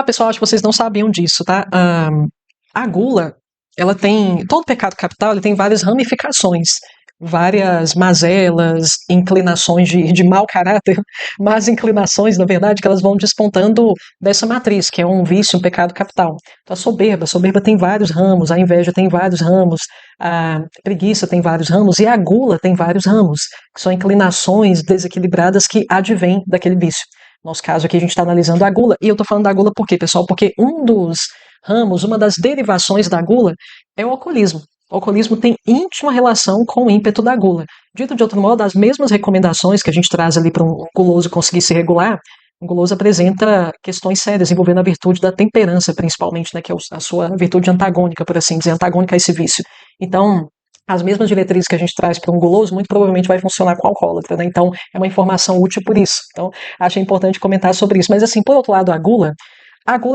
Pessoal, acho que vocês não sabiam disso, tá? A gula, ela tem. Todo pecado capital, ele tem várias ramificações, várias mazelas, inclinações de mau caráter, más inclinações, na verdade, que elas vão despontando dessa matriz, que é um vício, um pecado capital. Então, a soberba tem vários ramos, a inveja tem vários ramos, a preguiça tem vários ramos, e a gula tem vários ramos, que são inclinações desequilibradas que advêm daquele vício. No nosso caso aqui, a gente está analisando a gula, e eu estou falando da gula por quê, pessoal? Porque um dos ramos, uma das derivações da gula é o alcoolismo. O alcoolismo tem íntima relação com o ímpeto da gula. Dito de outro modo, as mesmas recomendações que a gente traz ali para um guloso conseguir se regular, um guloso apresenta questões sérias envolvendo a virtude da temperança, principalmente, né, que é a sua virtude antagônica, por assim dizer, antagônica a esse vício. Então, as mesmas diretrizes que a gente traz para um guloso, muito provavelmente vai funcionar com o alcoólatra, né? Então, é uma informação útil por isso. Então, acho importante comentar sobre isso. Mas, assim, por outro lado, a gula,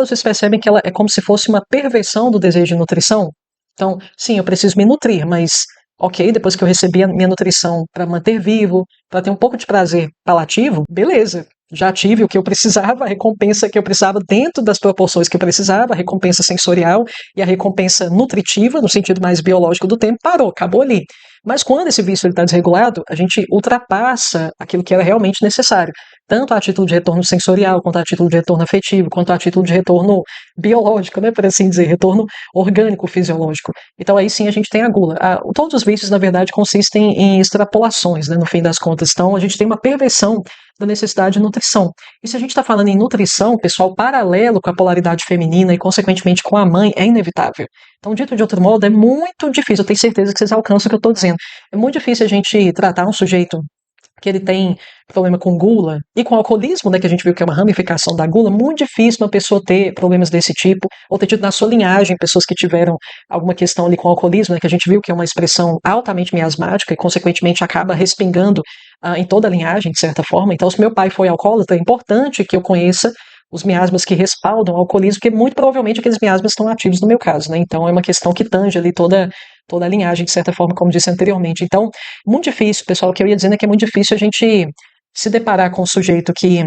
vocês percebem que ela é como se fosse uma perversão do desejo de nutrição? Então, sim, eu preciso me nutrir, mas, ok, depois que eu recebi a minha nutrição para manter vivo, para ter um pouco de prazer palativo, beleza. Já tive o que eu precisava, a recompensa que eu precisava dentro das proporções que eu precisava, a recompensa sensorial e a recompensa nutritiva, no sentido mais biológico do tempo, parou, acabou ali. Mas quando esse vício está desregulado, a gente ultrapassa aquilo que era realmente necessário, tanto a título de retorno sensorial, quanto a título de retorno afetivo, quanto a título de retorno biológico, né, por assim dizer, retorno orgânico, fisiológico. Então aí sim a gente tem a gula. Todos os vícios, na verdade, consistem em extrapolações, né, no fim das contas. Então a gente tem uma perversão da necessidade de nutrição. E se a gente está falando em nutrição, pessoal, paralelo com a polaridade feminina e, consequentemente, com a mãe, é inevitável. Então, dito de outro modo, é muito difícil, eu tenho certeza que vocês alcançam o que eu estou dizendo. É muito difícil a gente tratar um sujeito que ele tem problema com gula e com alcoolismo, né, que a gente viu que é uma ramificação da gula, muito difícil uma pessoa ter problemas desse tipo, ou ter tido na sua linhagem pessoas que tiveram alguma questão ali com alcoolismo, né, que a gente viu que é uma expressão altamente miasmática e, consequentemente, acaba respingando em toda a linhagem, de certa forma. Então, se meu pai foi alcoólatra, é importante que eu conheça os miasmas que respaldam o alcoolismo, porque muito provavelmente aqueles miasmas estão ativos no meu caso, né? Então é uma questão que tange ali toda a linhagem, de certa forma, como disse anteriormente. Então, muito difícil, pessoal, o que eu ia dizendo é que é muito difícil a gente se deparar com um sujeito que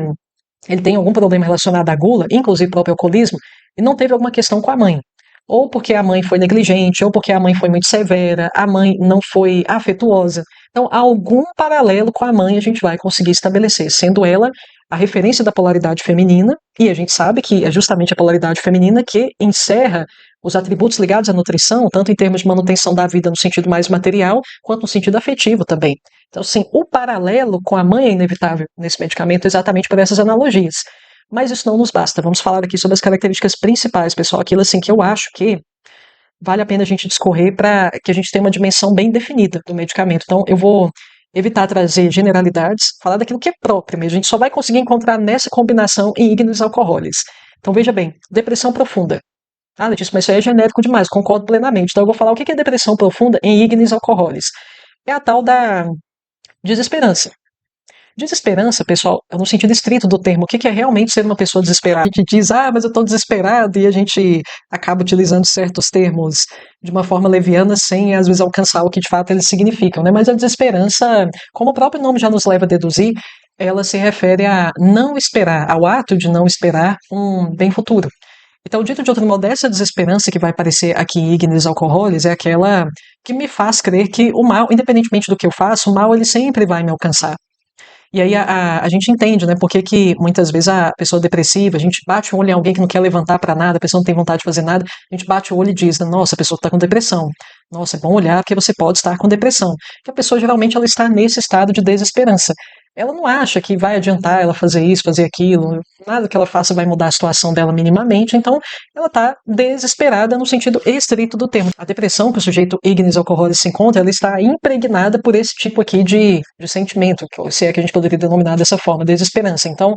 ele tem algum problema relacionado à gula, inclusive próprio alcoolismo, e não teve alguma questão com a mãe. Ou porque a mãe foi negligente, ou porque a mãe foi muito severa, a mãe não foi afetuosa. Então, algum paralelo com a mãe a gente vai conseguir estabelecer, sendo ela a referência da polaridade feminina, e a gente sabe que é justamente a polaridade feminina que encerra os atributos ligados à nutrição, tanto em termos de manutenção da vida no sentido mais material, quanto no sentido afetivo também. Então, sim, o paralelo com a mãe é inevitável nesse medicamento exatamente por essas analogias. Mas isso não nos basta. Vamos falar aqui sobre as características principais, pessoal. Aquilo assim que eu acho que vale a pena a gente discorrer para que a gente tenha uma dimensão bem definida do medicamento. Então, eu vou evitar trazer generalidades, falar daquilo que é próprio mesmo. A gente só vai conseguir encontrar nessa combinação em ígneos alcoólicos. Então, veja bem, depressão profunda. Letícia, mas isso aí é genérico demais, concordo plenamente. Então, eu vou falar o que é depressão profunda em ígneos alcoólicos. É a tal da desesperança. Desesperança, pessoal, é no sentido estrito do termo. O que é realmente ser uma pessoa desesperada? A gente diz, mas eu estou desesperado, e a gente acaba utilizando certos termos de uma forma leviana, sem às vezes alcançar o que de fato eles significam, né? Mas a desesperança, como o próprio nome já nos leva a deduzir, ela se refere a não esperar, ao ato de não esperar um bem futuro. Então, dito de outro modo, essa desesperança que vai aparecer aqui em Ignis Alcoholis é aquela que me faz crer que o mal, independentemente do que eu faço, o mal ele sempre vai me alcançar. E aí a gente entende, né, por que muitas vezes a pessoa depressiva, a gente bate o olho em alguém que não quer levantar para nada, a pessoa não tem vontade de fazer nada, a gente bate o olho e diz, né, nossa, a pessoa está com depressão. Nossa, é bom olhar porque você pode estar com depressão. Porque a pessoa geralmente ela está nesse estado de desesperança. Ela não acha que vai adiantar ela fazer isso, fazer aquilo, nada que ela faça vai mudar a situação dela minimamente, então ela está desesperada no sentido estrito do termo. A depressão que o sujeito ignis alcohólico se encontra, ela está impregnada por esse tipo aqui de sentimento, se é que a gente poderia denominar dessa forma, desesperança. Então,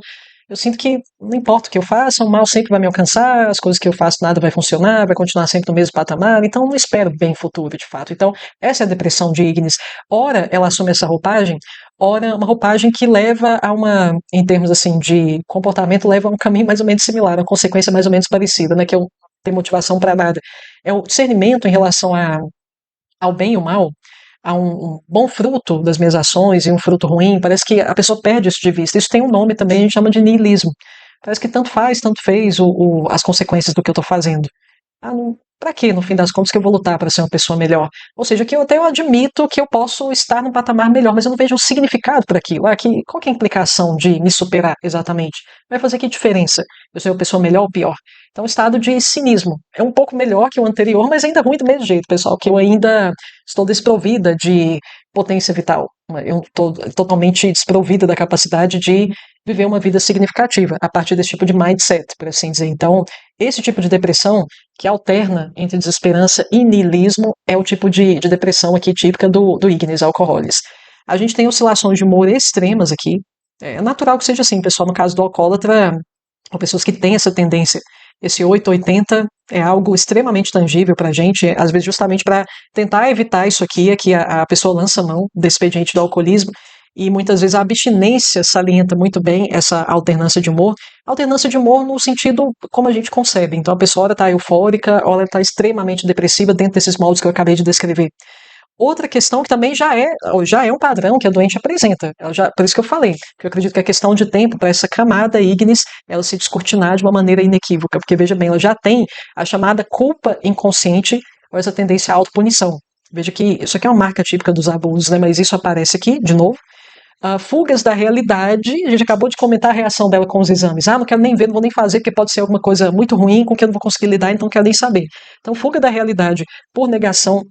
eu sinto que não importa o que eu faça, o mal sempre vai me alcançar, as coisas que eu faço nada vai funcionar, vai continuar sempre no mesmo patamar, então não espero bem futuro, de fato. Então, essa é a depressão de Ignis. Ora, ela assume essa roupagem, ora, uma roupagem que leva a uma, em termos assim de comportamento, leva a um caminho mais ou menos similar, uma consequência mais ou menos parecida, né, que eu não tenho motivação para nada. É o discernimento em relação ao bem e ao mal, a um bom fruto das minhas ações e um fruto ruim, parece que a pessoa perde isso de vista. Isso tem um nome também, a gente chama de niilismo. Parece que tanto faz, tanto fez as consequências do que eu tô fazendo. Ah, não, pra quê, no fim das contas, que eu vou lutar para ser uma pessoa melhor? Ou seja, que eu até eu admito que eu posso estar num patamar melhor, mas eu não vejo um significado para aquilo. Ah, qual que é a implicação de me superar exatamente? Vai fazer que diferença? Eu ser uma pessoa melhor ou pior? Então, o estado de cinismo é um pouco melhor que o anterior, mas ainda ruim do mesmo jeito, pessoal, que eu ainda estou desprovida de potência vital. Eu estou totalmente desprovida da capacidade de viver uma vida significativa a partir desse tipo de mindset, por assim dizer. Então, esse tipo de depressão que alterna entre desesperança e niilismo é o tipo de depressão aqui típica do Ignis Alcohólicos. A gente tem oscilações de humor extremas aqui. É natural que seja assim, pessoal. No caso do alcoólatra, ou pessoas que têm essa tendência, esse 880 é algo extremamente tangível para a gente, às vezes justamente para tentar evitar isso aqui, é que a pessoa lança mão do expediente do alcoolismo, e muitas vezes a abstinência salienta muito bem essa alternância de humor. Alternância de humor no sentido como a gente concebe. Então a pessoa está eufórica, ou ela está extremamente depressiva dentro desses moldes que eu acabei de descrever. Outra questão que também já é um padrão que a doente apresenta. Por isso que eu falei, que eu acredito que é questão de tempo para essa camada ignis ela se descortinar de uma maneira inequívoca, porque veja bem, ela já tem a chamada culpa inconsciente ou essa tendência à autopunição. Veja que isso aqui é uma marca típica dos abusos, né? Mas isso aparece aqui, de novo. Fugas da realidade, a gente acabou de comentar a reação dela com os exames. Ah, não quero nem ver, não vou nem fazer, porque pode ser alguma coisa muito ruim com que eu não vou conseguir lidar, então não quero nem saber. Então, fuga da realidade por negação,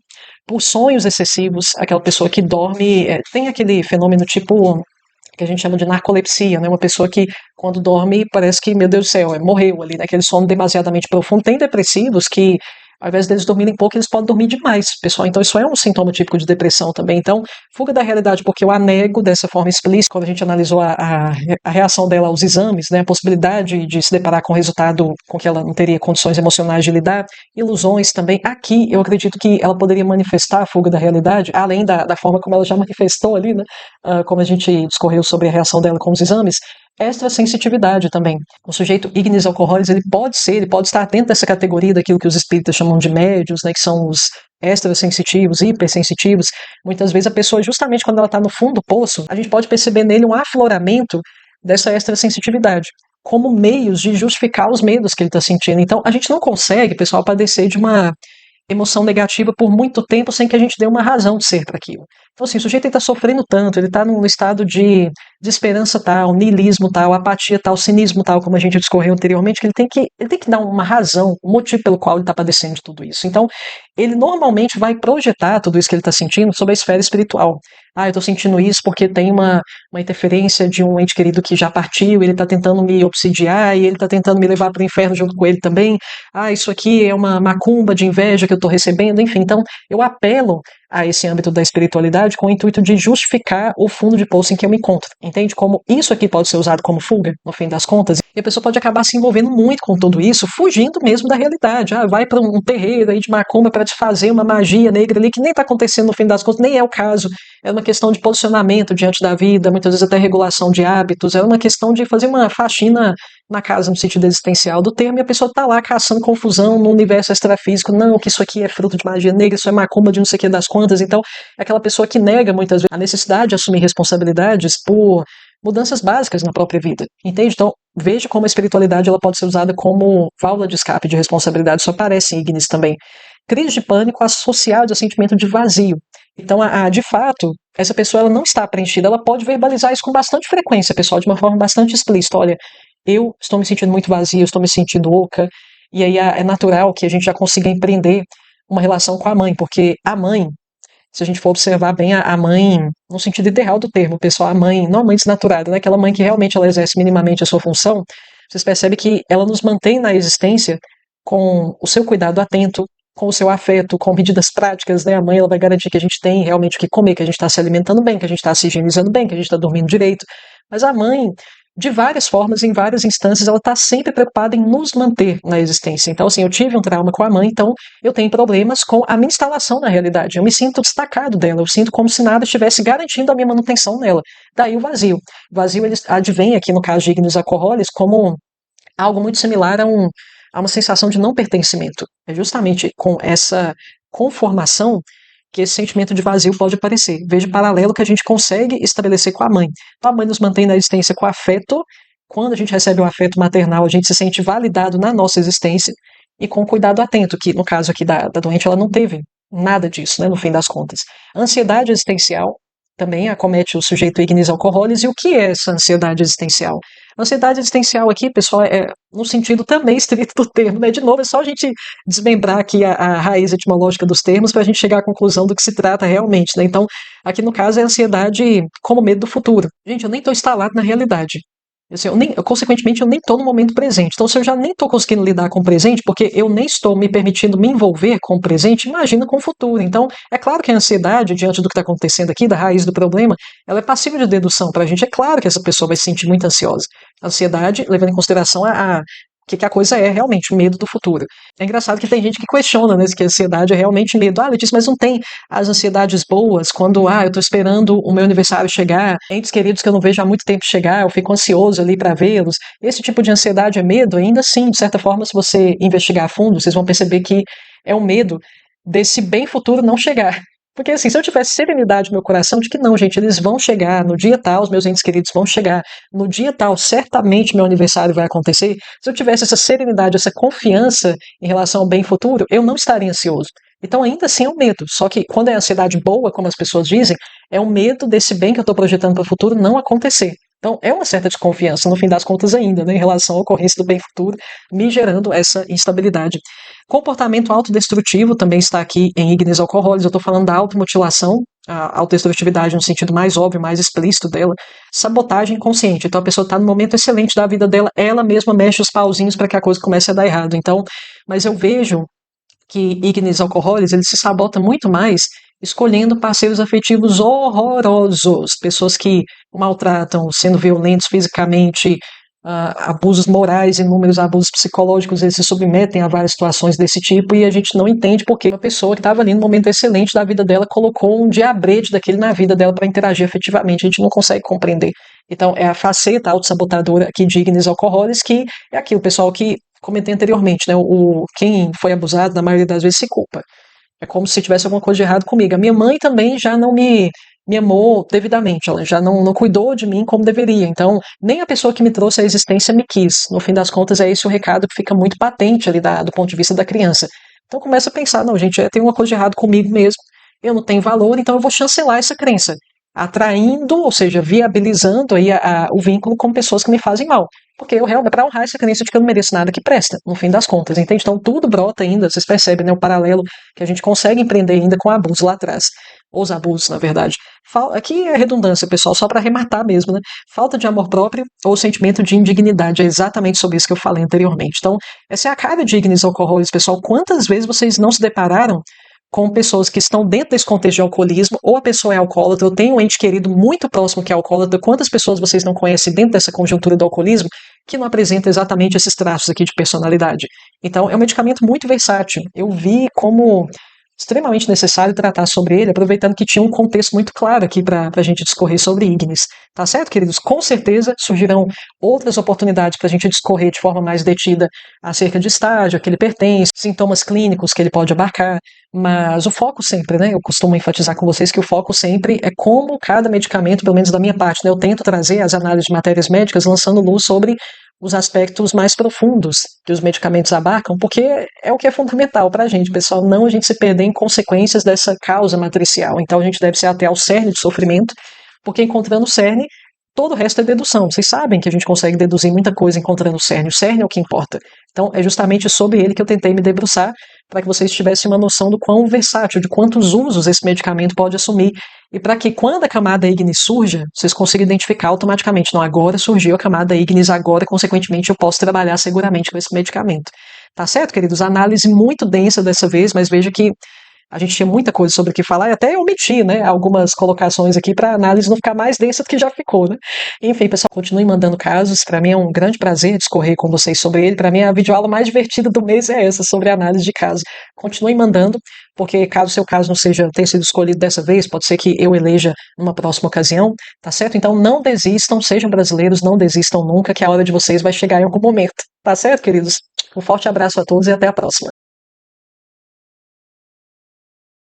por sonhos excessivos, aquela pessoa que dorme, tem aquele fenômeno tipo que a gente chama de narcolepsia, né? Uma pessoa que quando dorme parece que, meu Deus do céu, morreu ali, naquele sono demasiadamente profundo. Tem depressivos que ao invés deles dormirem pouco, eles podem dormir demais, pessoal. Então, isso é um sintoma típico de depressão também. Então, fuga da realidade, porque eu a nego dessa forma explícita, quando a gente analisou a reação dela aos exames, né, a possibilidade de se deparar com um resultado com que ela não teria condições emocionais de lidar, ilusões também. Aqui, eu acredito que ela poderia manifestar a fuga da realidade, além da forma como ela já manifestou ali, né, como a gente discorreu sobre a reação dela com os exames, extrasensitividade também. O sujeito ignis alcohólicos, ele pode estar dentro dessa categoria daquilo que os espíritas chamam de médios, né, que são os extrasensitivos, hipersensitivos. Muitas vezes a pessoa, justamente quando ela está no fundo do poço, a gente pode perceber nele um afloramento dessa extrasensitividade, como meios de justificar os medos que ele está sentindo. Então, a gente não consegue, pessoal, padecer de uma emoção negativa por muito tempo sem que a gente dê uma razão de ser para aquilo. Então, assim, o sujeito está sofrendo tanto, ele está num estado de desesperança tal, niilismo tal, apatia tal, cinismo tal, como a gente discorreu anteriormente, que ele tem que dar uma razão, um motivo pelo qual ele está padecendo de tudo isso. Então, ele normalmente vai projetar tudo isso que ele está sentindo sobre a esfera espiritual. Ah, eu estou sentindo isso porque tem uma interferência de um ente querido que já partiu, ele está tentando me obsidiar e ele está tentando me levar para o inferno junto com ele também. Ah, isso aqui é uma macumba de inveja que eu estou recebendo, enfim. Então, eu apelo a esse âmbito da espiritualidade com o intuito de justificar o fundo de poço em que eu me encontro. Entende como isso aqui pode ser usado como fuga, no fim das contas? E a pessoa pode acabar se envolvendo muito com tudo isso, fugindo mesmo da realidade. Ah, vai para um terreiro aí de macumba para te fazer uma magia negra ali que nem está acontecendo no fim das contas, nem é o caso. É uma questão de posicionamento diante da vida, muitas vezes até regulação de hábitos, é uma questão de fazer uma faxina na casa no sentido existencial do termo, e a pessoa tá lá caçando confusão no universo extrafísico, não, que isso aqui é fruto de magia negra, isso é macumba de não sei o que das quantas, então é aquela pessoa que nega muitas vezes a necessidade de assumir responsabilidades por mudanças básicas na própria vida, entende? Então, veja como a espiritualidade ela pode ser usada como válvula de escape de responsabilidade, isso aparece em Ignis também. Crise de pânico associada ao sentimento de vazio. Então, de fato, essa pessoa ela não está preenchida, ela pode verbalizar isso com bastante frequência, pessoal, de uma forma bastante explícita. Olha, eu estou me sentindo muito vazia, eu estou me sentindo oca, e aí é natural que a gente já consiga empreender uma relação com a mãe, porque a mãe, se a gente for observar bem, a mãe, no sentido ideal do termo, pessoal, a mãe, não a mãe desnaturada, né? Aquela mãe que realmente ela exerce minimamente a sua função, vocês percebem que ela nos mantém na existência com o seu cuidado atento, com o seu afeto, com medidas práticas, né? A mãe ela vai garantir que a gente tem realmente o que comer, que a gente está se alimentando bem, que a gente está se higienizando bem, que a gente está dormindo direito. Mas a mãe, de várias formas, em várias instâncias, ela está sempre preocupada em nos manter na existência. Então, assim, eu tive um trauma com a mãe, então eu tenho problemas com a minha instalação na realidade. Eu me sinto destacado dela, eu sinto como se nada estivesse garantindo a minha manutenção nela. Daí o vazio. O vazio, ele advém aqui no caso de Ignis Alcohólicos como algo muito similar a uma sensação de não pertencimento. É justamente com essa conformação que esse sentimento de vazio pode aparecer. Veja o paralelo que a gente consegue estabelecer com a mãe. Então, a mãe nos mantém na existência com afeto quando a gente recebe o afeto maternal, a gente se sente validado na nossa existência e com cuidado atento, que no caso aqui da doente, ela não teve nada disso, né, no fim das contas. A ansiedade existencial também acomete o sujeito ignis alcoholis. E o que é essa ansiedade existencial? A ansiedade existencial aqui, pessoal, é no sentido também estrito do termo, né? De novo, é só a gente desmembrar aqui a raiz etimológica dos termos para a gente chegar à conclusão do que se trata realmente, né? Então, aqui no caso é a ansiedade como medo do futuro. Gente, eu nem estou instalado na realidade. Assim, consequentemente, eu nem estou no momento presente. Então, se eu já nem estou conseguindo lidar com o presente, porque eu nem estou me permitindo me envolver com o presente, imagina com o futuro. Então, é claro que a ansiedade, diante do que está acontecendo aqui, da raiz do problema, ela é passível de dedução para a gente. É claro que essa pessoa vai se sentir muito ansiosa. A ansiedade, levando em consideração o que a coisa é realmente, o medo do futuro. É engraçado que tem gente que questiona, né, que a ansiedade é realmente medo. Ah, Letícia, mas não tem as ansiedades boas quando, eu tô esperando o meu aniversário chegar, entes queridos que eu não vejo há muito tempo chegar, eu fico ansioso ali para vê-los. Esse tipo de ansiedade é medo? Ainda assim, de certa forma, se você investigar a fundo, vocês vão perceber que é um medo desse bem futuro não chegar. Porque assim, se eu tivesse serenidade no meu coração de que não, gente, eles vão chegar, no dia tal, os meus entes queridos vão chegar, no dia tal, certamente meu aniversário vai acontecer, se eu tivesse essa serenidade, essa confiança em relação ao bem futuro, eu não estaria ansioso. Então ainda assim é um medo, só que quando é ansiedade boa, como as pessoas dizem, é um medo desse bem que eu estou projetando para o futuro não acontecer. Então, é uma certa desconfiança, no fim das contas, ainda, né, em relação à ocorrência do bem futuro, me gerando essa instabilidade. Comportamento autodestrutivo também está aqui em ignis alcoholis. Eu estou falando da automutilação, a autodestrutividade no sentido mais óbvio, mais explícito dela. Sabotagem consciente. Então, a pessoa está no momento excelente da vida dela, ela mesma mexe os pauzinhos para que a coisa comece a dar errado. Então, mas eu vejo que ignis alcoholis, ele se sabota muito mais escolhendo parceiros afetivos horrorosos, pessoas que o maltratam, sendo violentos fisicamente, abusos morais, inúmeros abusos psicológicos, eles se submetem a várias situações desse tipo e a gente não entende porque uma pessoa que estava ali no momento excelente da vida dela colocou um diabrete daquele na vida dela para interagir afetivamente, a gente não consegue compreender. Então, é a faceta autossabotadora aqui de ignis alcoholis, que é aquilo, pessoal, que comentei anteriormente, né? Quem foi abusado, na maioria das vezes, se culpa. É como se tivesse alguma coisa de errado comigo. A minha mãe também já não me amou devidamente, ela já não cuidou de mim como deveria. Então, nem a pessoa que me trouxe à existência me quis. No fim das contas, é esse o recado que fica muito patente ali do ponto de vista da criança. Então, começa a pensar: não, gente, tem uma coisa de errado comigo mesmo, eu não tenho valor, então eu vou chancelar essa crença, atraindo, ou seja, viabilizando aí o vínculo com pessoas que me fazem mal. Porque eu realmente, para honrar essa crença de que eu não mereço nada que presta, no fim das contas, entende? Então tudo brota ainda, vocês percebem, né, o paralelo que a gente consegue empreender ainda com o abuso lá atrás. Os abusos, na verdade. Aqui é redundância, pessoal, só para arrematar mesmo, né? Falta de amor próprio ou sentimento de indignidade, é exatamente sobre isso que eu falei anteriormente. Então, essa é a cara de ignis alcoholis, pessoal. Quantas vezes vocês não se depararam com pessoas que estão dentro desse contexto de alcoolismo, ou a pessoa é alcoólatra, eu tenho um ente querido muito próximo que é alcoólatra, quantas pessoas vocês não conhecem dentro dessa conjuntura do alcoolismo que não apresenta exatamente esses traços aqui de personalidade? Então, é um medicamento muito versátil. Eu vi como extremamente necessário tratar sobre ele, aproveitando que tinha um contexto muito claro aqui para a gente discorrer sobre ignis. Tá certo, queridos? Com certeza surgirão outras oportunidades para a gente discorrer de forma mais detida acerca de estágio a que ele pertence, sintomas clínicos que ele pode abarcar, mas o foco sempre, né? Eu costumo enfatizar com vocês que o foco sempre é como cada medicamento, pelo menos da minha parte, né? Eu tento trazer as análises de matérias médicas lançando luz sobre os aspectos mais profundos que os medicamentos abarcam, porque é o que é fundamental para a gente, pessoal, não a gente se perder em consequências dessa causa matricial. Então a gente deve se ater ao cerne do sofrimento, porque encontrando o cerne, todo o resto é dedução. Vocês sabem que a gente consegue deduzir muita coisa encontrando o cerne. O cerne é o que importa. Então é justamente sobre ele que eu tentei me debruçar, para que vocês tivessem uma noção do quão versátil, de quantos usos esse medicamento pode assumir, e para que quando a camada ignis surja, vocês consigam identificar automaticamente: não, agora surgiu a camada ignis, agora, consequentemente, eu posso trabalhar seguramente com esse medicamento. Tá certo, queridos? Análise muito densa dessa vez, mas veja que a gente tinha muita coisa sobre o que falar e até omiti, né, algumas colocações aqui para a análise não ficar mais densa do que já ficou, né? Enfim, pessoal, continuem mandando casos. Para mim é um grande prazer discorrer com vocês sobre ele. Para mim, a videoaula mais divertida do mês é essa, sobre análise de caso. Continuem mandando, porque caso seu caso não tenha sido escolhido dessa vez, pode ser que eu eleja numa próxima ocasião, tá certo? Então não desistam, sejam brasileiros, não desistam nunca, que a hora de vocês vai chegar em algum momento. Tá certo, queridos? Um forte abraço a todos e até a próxima.